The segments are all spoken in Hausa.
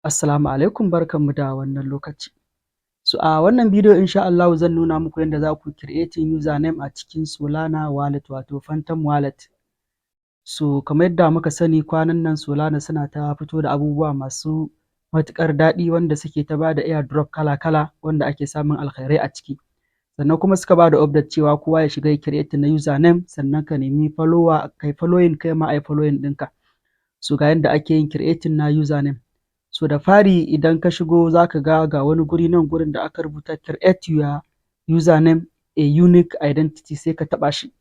Assalamu alaikum, barkanmu da wannan lokaci. So a wannan bidiyo insha Allahu zan nuna muku yadda za ku creating username a cikin Solana wallet wato Phantom wallet. So kamar yadda muka sani kwanan nan Solana suna ta fito da abubuwa masu matuƙar daɗi wanda suke ta bada airdrop kala-kala wanda ake samun alkhairai a ciki. Sannan kuma suka bada update cewa kowa ya shiga ya creating na username sannan ka nemi follower kai following kai ma ai following ɗinka. So ga yadda ake yin creating na username. So da fari idan ka shigo za ka ga wani guri nan gurin da aka rubuta create your username a unique identity sai ka taɓa shi.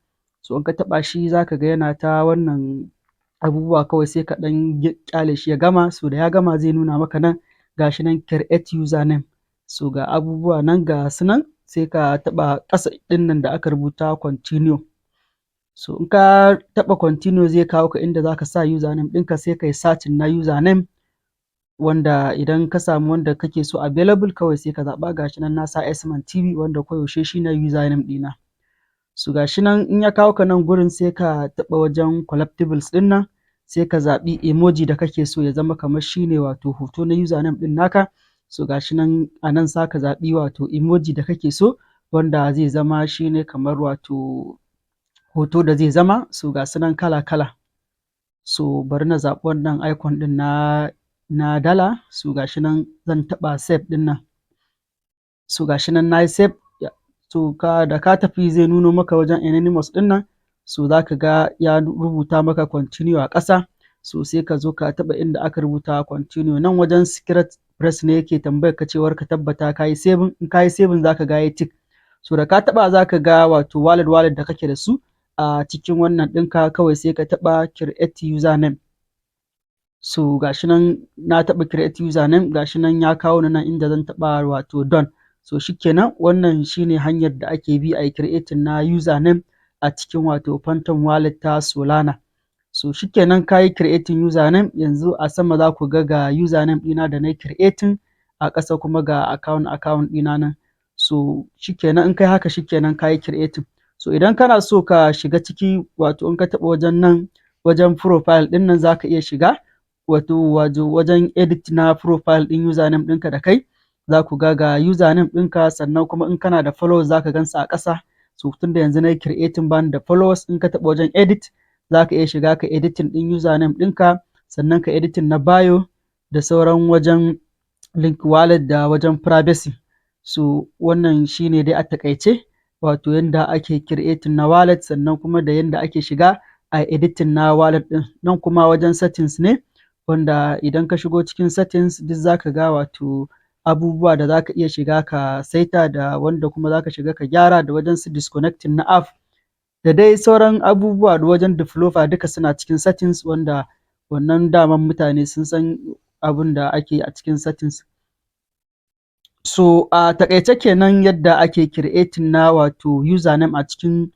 So in ka taɓa shi za ka ga yana ta wannan abubuwa kawai sai ka ɗan ƙyale shi ya gama. So da ya gama zai nuna maka nan ga shi nan create username. So ga abubuwa nan ga su nan sai ka taɓa ƙasa ɗin nan da aka rubuta continue. So in ka taɓa continue zai kawo ka inda za ka sa username ɗinka sai ka yi searching na username wanda idan ka samu wanda kake so available kawai sai ka zaɓa ga shi nan na sa Sman TV wanda koyaushe shi ne username ɗina. So ga shi nan in ya kawo ka nan gurin sai ka taɓa wajen collectibles ɗin nan sai ka zaɓi emoji da kake so ya zama kamar shi ne wato hoto na username ɗin naka. So ga shi nan a nan za ka zaɓi wato emoji da kake so wanda zai zama shi ne kamar wato hoto da zai zama. So ga su nan kala-kala. So bari na zaɓi wannan icon ɗin na dala. So ga shi nan zan taɓa save ɗin nan. So ga shi nan na yi save. So da ka tafi zai nuno maka wajen anonymous ɗin nan. So za ka ga ya rubuta maka continue a ƙasa. So sai ka zo ka taɓa inda aka rubuta continue nan wajen secret press ne yake tambayar ka cewar ka tabbata ka yi saving. In ka yi saving za ka ga ya tick. So da ka taɓa za ka ga wato wallet da kake da su a cikin wannan ɗinka kawai sai ka taɓa create username. So ga shi nan na taɓa create username ga shi nan ya kawo ni nan inda zan taɓa wato done. So shikenan wannan shine hanyar da ake bi a yi creating na username a cikin wato Phantom wallet ta Solana. So shikenan ka yi creating username yanzu a sama za ku ga username ɗina da na yi creating a ƙasa kuma ga account ɗina nan. So shikenan in kai haka shikenan ka yi creating. So idan kana so ka shiga ciki wato in ka taɓa wajen nan wajen profile ɗin nan za ka iya shiga wato wajen edit na profile ɗin username ɗinka da kai za ku ga username ɗinka sannan kuma in kana da followers za ka gansu a ƙasa. So tunda yanzu na yi creating ban da followers in ka taɓa wajen edit za ka iya shiga ka editing ɗin username ɗinka sannan ka editing na bio da sauran wajen link wallet da wajen privacy. So wannan shine dai a taƙaice wato yanda ake creating na wallet sannan kuma da yanda ake shiga a editing na wallet ɗin. Nan kuma wajen settings ne wanda idan ka shigo cikin settings duk za ka ga wato abubuwa da za ka iya shiga ka saita da wanda kuma za ka shiga ka gyara da wajen su disconnecting na app da dai sauran abubuwa da wajen developer duka suna cikin settings wanda wannan daman mutane sun san abin da ake a cikin settings. So a taƙaice kenan yadda ake creating na wato username a cikin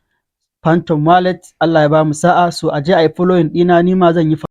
Phantom wallet. Allah ya bamu sa'a. So a je a yi following ɗina ni ma zan yi